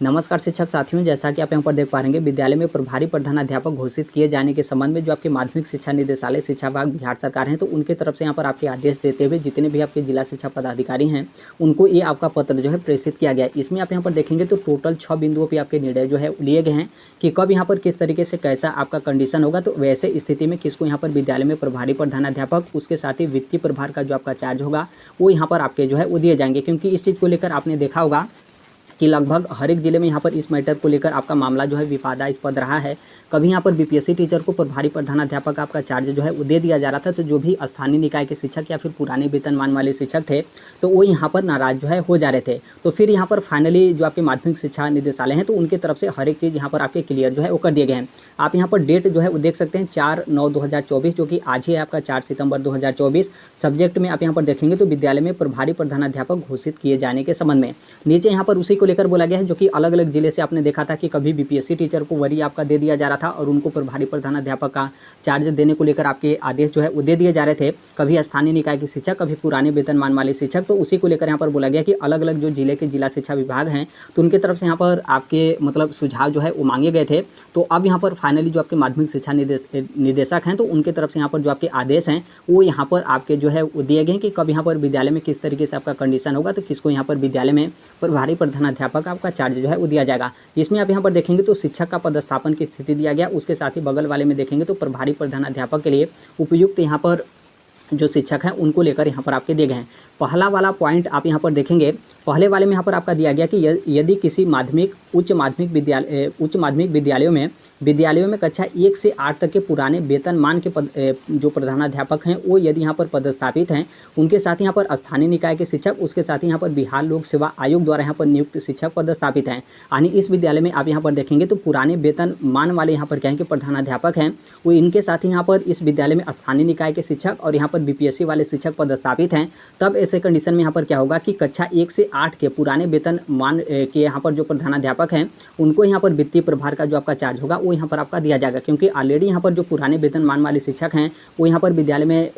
नमस्कार शिक्षक साथियों, जैसा कि आप यहाँ पर देख पा रहे हैं, विद्यालय में प्रभारी प्रधानाध्यापक घोषित किए जाने के संबंध में जो आपके माध्यमिक शिक्षा निदेशालय शिक्षा विभाग बिहार सरकार हैं, तो उनके तरफ से यहाँ पर आपके आदेश देते हुए जितने भी आपके जिला शिक्षा पदाधिकारी हैं उनको ये आपका पत्र जो है प्रेषित किया गया है। इसमें आप यहाँ पर देखेंगे तो टोटल 6 बिंदुओं पर आपके निर्णय जो है लिए गए हैं कि कब यहाँ पर किस तरीके से कैसा आपका कंडीशन होगा, तो वैसे स्थिति में किसको यहाँ पर विद्यालय में प्रभारी प्रधानाध्यापक, उसके साथ ही वित्तीय प्रभार का जो आपका चार्ज होगा वो यहाँ पर आपके जो है वो दिए जाएंगे। क्योंकि इस चीज़ को लेकर आपने देखा होगा कि लगभग हर एक जिले में यहाँ पर इस मैटर को लेकर आपका मामला जो है विवादास्पद रहा है। कभी यहाँ पर बीपीएससी टीचर को प्रभारी प्रधानाध्यापक आपका चार्ज जो है वो दे दिया जा रहा था, तो जो भी स्थानीय निकाय के शिक्षक या फिर पुराने वेतनमान वाले शिक्षक थे तो वो यहाँ पर नाराज जो है हो जा रहे थे। तो फिर यहाँ पर फाइनली जो आपके माध्यमिक शिक्षा निदेशालय हैं तो उनकी तरफ से हर एक चीज़ यहाँ पर आपके क्लियर जो है वो कर दिए गए हैं। आप यहाँ पर डेट जो है वो देख सकते हैं 4/9/2024, जो कि आज ही है आपका 4 सितंबर 2024। सब्जेक्ट में आप यहाँ पर देखेंगे तो विद्यालय में प्रभारी प्रधानाध्यापक घोषित किए जाने के संबंध में नीचे यहाँ पर उसी को लेकर बोला गया है, जो कि अलग अलग जिले से आपने देखा था कि कभी बीपीएससी टीचर को वरी आपका दे दिया जा रहा था और उनको प्रभारी प्रधानाध्यापक का चार्ज देने को लेकर आपके आदेश जो है वो दे दिए जा रहे थे। कभी स्थानीय निकाय के शिक्षक, कभी पुराने वेतनमान वाले शिक्षक, तो उसी को लेकर यहाँ पर बोला गया कि अलग अलग जो जिले के जिला शिक्षा विभाग हैं तो उनकी तरफ से यहाँ पर आपके मतलब सुझाव जो है वो मांगे गए थे। तो अब यहाँ पर फाइनली जो आपके माध्यमिक शिक्षा निदेशक हैं तो उनके तरफ से यहाँ पर जो आपके आदेश हैं वो यहाँ पर आपके जो है वो दिए गए हैं कि कब यहाँ पर विद्यालय में किस तरीके से आपका कंडीशन होगा, तो किसको यहाँ पर विद्यालय में प्रभारी प्रधानाध्यापक आपका चार्ज जो है वो दिया जाएगा। इसमें आप यहाँ पर देखेंगे तो शिक्षक का पदस्थापन की स्थिति दिया गया, उसके साथ ही बगल वाले में देखेंगे तो प्रभारी प्रधानाध्यापक के लिए उपयुक्त यहाँ पर जो शिक्षक हैं उनको लेकर यहाँ पर आपके दिए गए हैं। पहला वाला पॉइंट आप यहाँ पर देखेंगे, पहले वाले में यहाँ पर आपका दिया गया कि यदि किसी उच्च माध्यमिक विद्यालयों में कक्षा 1 से 8 तक के पुराने वेतनमान के जो प्रधानाध्यापक हैं वो यदि यहाँ पर पदस्थापित हैं, उनके साथ यहाँ पर स्थानीय निकाय के शिक्षक, उसके साथ ही यहाँ पर बिहार लोक सेवा आयोग द्वारा यहाँ पर नियुक्त शिक्षक पदस्थापित हैं। यानी इस विद्यालय में आप यहाँ पर देखेंगे तो पुराने वेतनमान वाले यहाँ पर क्या है कि प्रधानाध्यापक हैं, वो इनके साथ ही यहाँ पर इस विद्यालय में स्थानीय निकाय के शिक्षक और यहाँ पर बीपीएससी वाले शिक्षक पदस्थापित हैं। तब ऐसे कंडीशन में यहाँ पर क्या होगा कि कक्षा 1 से 8 के पुराने वेतनमान के यहाँ पर जो प्रधानाध्यापक हैं उनको यहाँ पर वित्तीय प्रभार का जो आपका चार्ज होगा वो यहाँ पर आपका दिया जाएगा। क्योंकि ऑलरेडी यहाँ पर जो पुराने वेतनमान वाले शिक्षक हैं वो यहाँ पर विद्यालय में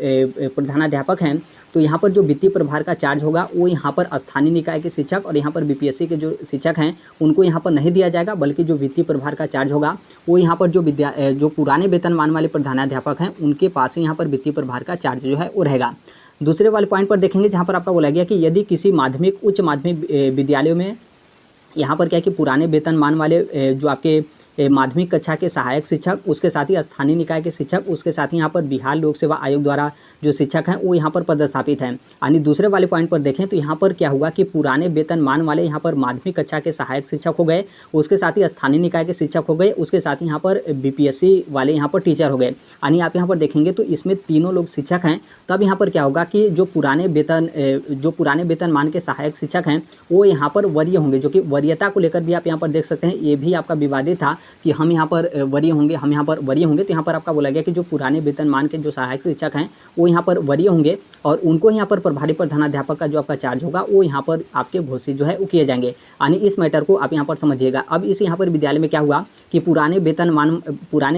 प्रधानाध्यापक हैं, तो यहाँ पर जो वित्तीय प्रभार का चार्ज होगा वो यहाँ पर स्थानीय निकाय के शिक्षक और यहाँ पर बीपीएससी के जो शिक्षक हैं उनको यहाँ पर नहीं दिया जाएगा, बल्कि जो वित्तीय प्रभार का चार्ज होगा वो यहाँ पर जो पुराने वेतनमान वाले प्रधानाध्यापक हैं उनके पास ही यहाँ पर वित्तीय प्रभार का चार्ज जो है वो रहेगा। दूसरे वाले पॉइंट पर देखेंगे जहाँ पर आपका बोला गया कि यदि किसी उच्च माध्यमिक विद्यालयों में यहाँ पर क्या है कि पुराने वेतनमान वाले जो आपके माध्यमिक कक्षा के सहायक शिक्षक, उसके साथ ही स्थानीय निकाय के शिक्षक, उसके साथ ही यहाँ पर बिहार लोक सेवा आयोग द्वारा जो शिक्षक हैं वो यहाँ पर पदस्थापित हैं। यानी दूसरे वाले पॉइंट पर देखें तो यहाँ पर क्या हुआ कि पुराने वेतनमान वाले यहाँ पर माध्यमिक कक्षा के सहायक शिक्षक हो गए, उसके साथ ही स्थानीय निकाय के शिक्षक हो गए, उसके साथ ही यहाँ पर बीपीएससी वाले यहाँ पर टीचर हो गए। यानी आप यहाँ पर देखेंगे तो इसमें तीनों लोग शिक्षक हैं। तब यहाँ पर क्या होगा कि जो पुराने वेतनमान के सहायक शिक्षक हैं वो यहाँ पर वरीय होंगे, जो कि वरीयता को लेकर भी आप यहाँ पर देख सकते हैं, ये भी आपका विवादित था कि हम यहाँ पर वरीय होंगे, हम यहाँ पर वरीय होंगे। तो यहाँ पर आपका बोला गया कि जो पुराने वेतनमान के जो सहायक शिक्षक हैं वो यहाँ पर वरीय होंगे और उनको यहाँ पर प्रभारी प्रधानाध्यापक का जो आपका चार्ज होगा वो यहाँ पर आपके घोषित जो है वो किए जाएंगे। यानी इस मैटर को आप यहाँ पर समझिएगा। अब इस यहाँ पर विद्यालय में क्या हुआ कि पुराने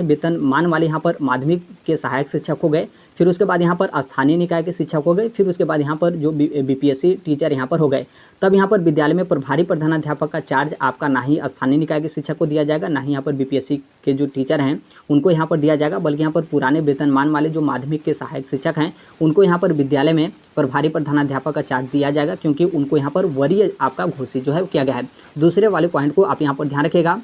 वेतनमान वाले यहाँ पर माध्यमिक के सहायक शिक्षक हो गए, फिर उसके बाद यहाँ पर स्थानीय निकाय के शिक्षक हो गए, फिर उसके बाद यहाँ पर जो बीपीएससी टीचर यहाँ पर हो गए। तब यहाँ पर विद्यालय में प्रभारी प्रधानाध्यापक का चार्ज आपका ना ही स्थानीय निकाय के शिक्षक को दिया जाएगा, ना ही यहाँ पर बीपीएससी के जो टीचर हैं उनको यहाँ पर दिया जाएगा, बल्कि यहाँ पर पुराने वेतनमान वाले जो माध्यमिक के सहायक शिक्षक हैं उनको यहाँ पर विद्यालय में प्रभारी प्रधानाध्यापक का चार्ज दिया जाएगा, क्योंकि उनको यहाँ पर वरीय आपका घोषित जो है किया गया है। दूसरे वाले पॉइंट को आप यहाँ पर ध्यान रखिएगा।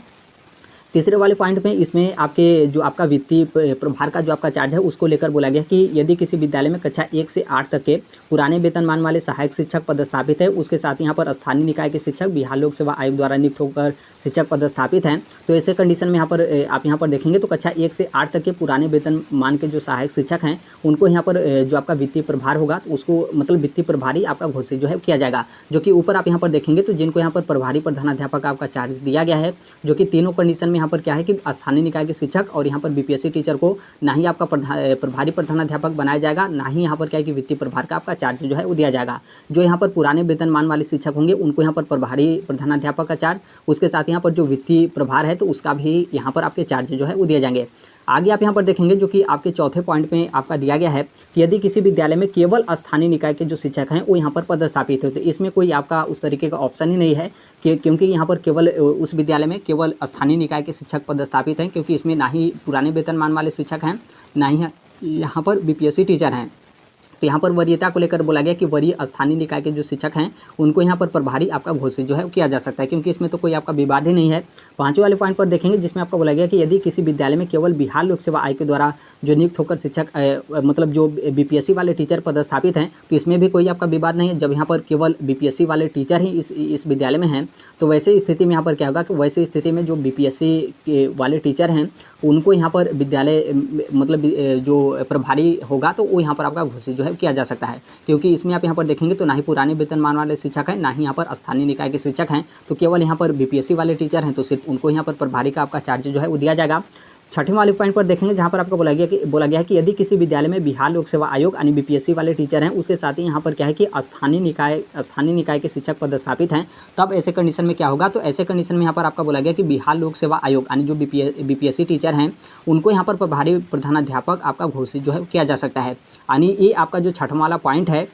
तीसरे वाले पॉइंट में इसमें आपके जो आपका वित्तीय प्रभार का जो आपका चार्ज है उसको लेकर बोला गया कि यदि किसी विद्यालय में कक्षा 1 से 8 तक के पुराने वेतनमान वाले सहायक शिक्षक पदस्थापित है, उसके साथ यहाँ पर स्थानीय निकाय के शिक्षक बिहार लोक सेवा आयोग द्वारा नियुक्त होकर शिक्षक पदस्थापित हैं, तो ऐसे कंडीशन में यहाँ पर आप यहाँ पर देखेंगे तो कक्षा 1 से 8 तक के पुराने वेतनमान के जो सहायक शिक्षक हैं उनको यहाँ पर जो आपका वित्तीय प्रभार होगा तो उसको मतलब वित्तीय प्रभारी आपका घोषित जो है किया जाएगा। जो कि ऊपर आप यहाँ पर देखेंगे तो जिनको यहाँ पर प्रभारी प्रधानाध्यापक आपका चार्ज दिया गया है, जो कि तीनों कंडीशन में यहाँ पर क्या है कि स्थानीय निकाय के शिक्षक और यहाँ पर बीपीएससी टीचर को ना ही आपका प्रभारी प्रधानाध्यापक बनाया जाएगा, ना ही यहाँ पर क्या है कि वित्तीय प्रभार का आपका चार्ज जो है वो दिया जाएगा। जो यहाँ पर पुराने वेतनमान वाले शिक्षक होंगे उनको यहाँ पर प्रभारी प्रधानाध्यापक का चार्ज, उसके साथ यहाँ पर जो वित्तीय प्रभार है तो उसका भी यहाँ पर आपके चार्ज जो है वो दिए जाएंगे। आगे आप यहाँ पर देखेंगे जो कि आपके चौथे पॉइंट में आपका दिया गया है कि यदि किसी विद्यालय में केवल स्थानीय निकाय के जो शिक्षक हैं वो यहाँ पर पदस्थापित होते, इसमें कोई आपका उस तरीके का ऑप्शन ही नहीं है कि क्योंकि यहाँ पर केवल उस विद्यालय में केवल स्थानीय निकाय के शिक्षक पदस्थापित हैं, क्योंकि इसमें ना ही पुराने वेतनमान वाले शिक्षक हैं, ना ही यहाँ पर बीपीएससी टीचर हैं। तो यहाँ पर वरीयता को लेकर बोला गया कि वरीय स्थानीय निकाय के जो शिक्षक हैं उनको यहाँ पर प्रभारी आपका घोषित जो है किया जा सकता है, क्योंकि इसमें तो कोई आपका विवाद ही नहीं है। पांचवें वाले पॉइंट पर देखेंगे जिसमें आपका बोला गया कि यदि किसी विद्यालय में केवल बिहार लोक सेवा आयोग के द्वारा जो नियुक्त होकर शिक्षक मतलब जो बीपीएससी वाले टीचर पदस्थापित हैं, तो इसमें भी कोई आपका विवाद नहीं है। जब यहाँ पर केवल बीपीएससी वाले टीचर ही इस विद्यालय में हैं, तो वैसे स्थिति में यहाँ पर क्या होगा कि वैसे स्थिति में जो बीपीएससी वाले टीचर हैं उनको यहाँ पर विद्यालय मतलब जो प्रभारी होगा तो वो यहाँ पर आपका घोषित जो है किया जा सकता है, क्योंकि इसमें आप यहाँ पर देखेंगे तो ना ही पुराने वेतनमान वाले शिक्षक हैं, ना ही यहाँ पर स्थानीय निकाय के शिक्षक हैं, तो केवल यहाँ पर बीपीएससी वाले टीचर हैं, तो सिर्फ उनको यहाँ पर प्रभारी का आपका चार्ज जो है वो दिया जाएगा। छठवें वाले पॉइंट पर देखेंगे जहाँ पर आपको बोला गया है कि यदि किसी विद्यालय में बिहार लोक सेवा आयोग यानी बीपीएससी वाले टीचर हैं, उसके साथ ही यहाँ पर क्या है कि स्थानीय निकाय के शिक्षक पदस्थापित हैं, तब ऐसे कंडीशन में क्या होगा, तो ऐसे कंडीशन में यहाँ पर आपका बोला गया कि बिहार लोक सेवा आयोग यानी जो बीपीएससी टीचर हैं उनको यहाँ पर प्रभारी प्रधानाध्यापक आपका घोषित जो है किया जा सकता है। यानी ये आपका जो छठवां वाला पॉइंट है,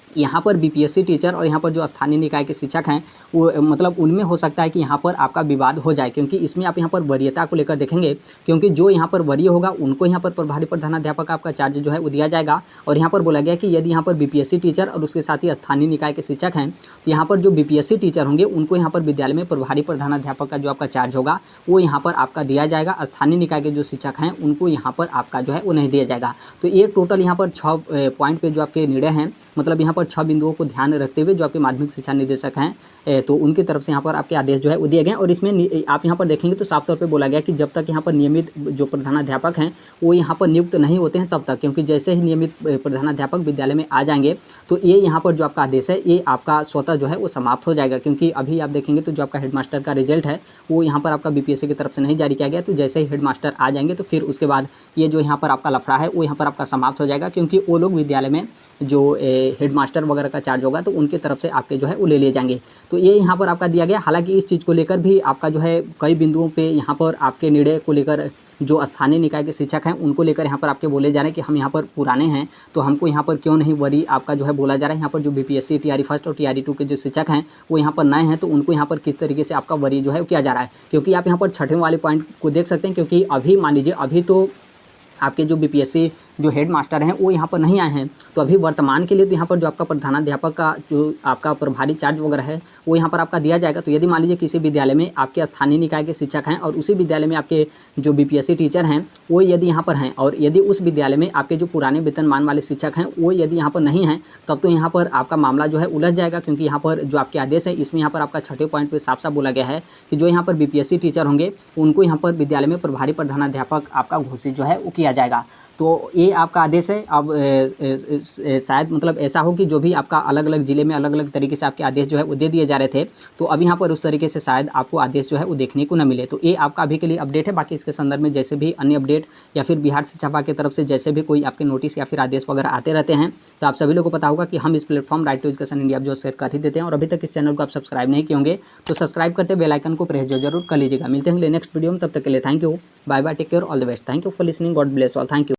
यहाँ पर बीपीएससी टीचर और यहाँ पर जो स्थानीय निकाय के शिक्षक हैं वो मतलब उनमें हो सकता है कि यहाँ पर आपका विवाद हो जाए, क्योंकि इसमें आप यहाँ पर वरीयता को लेकर देखेंगे, क्योंकि जो यहाँ पर वरीय होगा उनको यहाँ पर प्रभारी प्रधानाध्यापक आपका चार्ज जो है वो दिया जाएगा। और यहाँ पर बोला गया कि यदि यहाँ पर बीपीएससी टीचर और उसके साथ ही स्थानीय निकाय के शिक्षक हैं, तो यहाँ पर जो बीपीएससी टीचर होंगे उनको यहाँ पर विद्यालय में प्रभारी प्रधानाध्यापक का जो आपका चार्ज होगा वो यहाँ पर आपका दिया जाएगा। स्थानीय निकाय के जो शिक्षक हैं उनको यहाँ पर आपका जो है वो नहीं दिया जाएगा। तो ये टोटल यहाँ पर 6 पॉइंट पे जो आपके निर्णय हैं, मतलब यहाँ पर 6 बिंदुओं को ध्यान रखते हुए जो आपके माध्यमिक शिक्षा निदेशक हैं तो उनकी तरफ से यहाँ पर आपके आदेश जो है वो दिए गए। और इसमें आप यहाँ पर देखेंगे तो साफ तौर पे बोला गया कि जब तक यहाँ पर नियमित जो प्रधानाध्यापक हैं वो यहाँ पर नियुक्त नहीं होते हैं तब तक, क्योंकि जैसे ही नियमित प्रधानाध्यापक विद्यालय में आ जाएंगे तो ये यहाँ पर जो आपका आदेश है ये आपका स्वतः जो है वो समाप्त हो जाएगा। क्योंकि अभी आप देखेंगे तो जो आपका हेडमास्टर का रिजल्ट है वो यहाँ पर आपका बीपीएससी की तरफ से नहीं जारी किया गया, तो जैसे ही हेडमास्टर आ जाएंगे तो फिर उसके बाद ये जो यहाँ पर आपका लफड़ा है वो यहाँ पर आपका समाप्त हो जाएगा, क्योंकि वो लोग विद्यालय में जो हेडमास्टर वगैरह का चार्ज होगा तो उनकी तरफ से आपके जो है वो ले लिए जाएंगे। तो ये यहाँ पर आपका दिया गया। हालांकि इस चीज़ को लेकर भी आपका जो है कई बिंदुओं पे यहाँ पर आपके निर्णय को लेकर जो स्थानीय निकाय के शिक्षक हैं उनको लेकर यहाँ पर आपके बोले जा रहे हैं कि हम यहाँ पर पुराने हैं तो हमको यहाँ पर क्यों नहीं वरी आपका जो है बोला जा रहा है। यहाँ पर जो बीपीएससी टीआरई फर्स्ट और टीआरई 2 के जो शिक्षक हैं वो यहाँ पर नए हैं तो उनको यहाँ पर किस तरीके से आपका वरी जो है किया जा रहा है। क्योंकि आप यहाँ पर छठवें वाले पॉइंट को देख सकते हैं, क्योंकि अभी मान लीजिए अभी तो आपके जो बीपीएससी जो हेड मास्टर हैं वो यहाँ पर नहीं आए हैं, तो अभी वर्तमान के लिए तो यहाँ पर जो आपका प्रधानाध्यापक का जो आपका प्रभारी चार्ज वगैरह है वो यहाँ पर आपका दिया जाएगा। तो यदि मान लीजिए किसी विद्यालय में आपके स्थानीय निकाय के शिक्षक हैं और उसी विद्यालय में आपके जो बीपीएससी टीचर हैं वो यदि यहाँ पर हैं और यदि उस विद्यालय में आपके जो पुराने वेतनमान वाले शिक्षक हैं वो यदि यहाँ पर नहीं हैं, तब तो यहाँ पर आपका मामला जो है उलझ जाएगा। क्योंकि यहाँ पर जो आपके आदेश है इसमें यहाँ पर आपका छठे पॉइंट पर साफ साफ बोला गया है कि जो यहाँ पर बीपीएससी टीचर होंगे उनको यहाँ पर विद्यालय में प्रभारी प्रधानाध्यापक आपका घोषित जो है वो किया जाएगा। तो ये आपका आदेश है। अब शायद मतलब ऐसा हो कि जो भी आपका अलग अलग ज़िले में अलग अलग तरीके से आपके आदेश जो है वो दे दिए जा रहे थे, तो अब यहाँ पर उस तरीके से शायद आपको आदेश जो है वो देखने को न मिले। तो ये आपका अभी के लिए अपडेट है। बाकी इसके संदर्भ में जैसे भी अन्य अपडेट या फिर बिहार शिक्षा विभाग की तरफ से जैसे भी कोई आपके नोटिस या फिर आदेश वगैरह आते रहते हैं तो आप सभी लोगों को पता होगा कि हम इस platform right to education India जो शेयर कर ही देते हैं। और अभी तक इस चैनल को आप सब्सक्राइब नहीं किए होंगे तो सब्सक्राइब करते बेल आइकन को प्रेस जरूर कर लीजिएगा। मिलते हैं नेक्स्ट वीडियो में, तब तक के लिए thank you, bye bye, take care, all the best, thank you for listening, God bless all, thank you.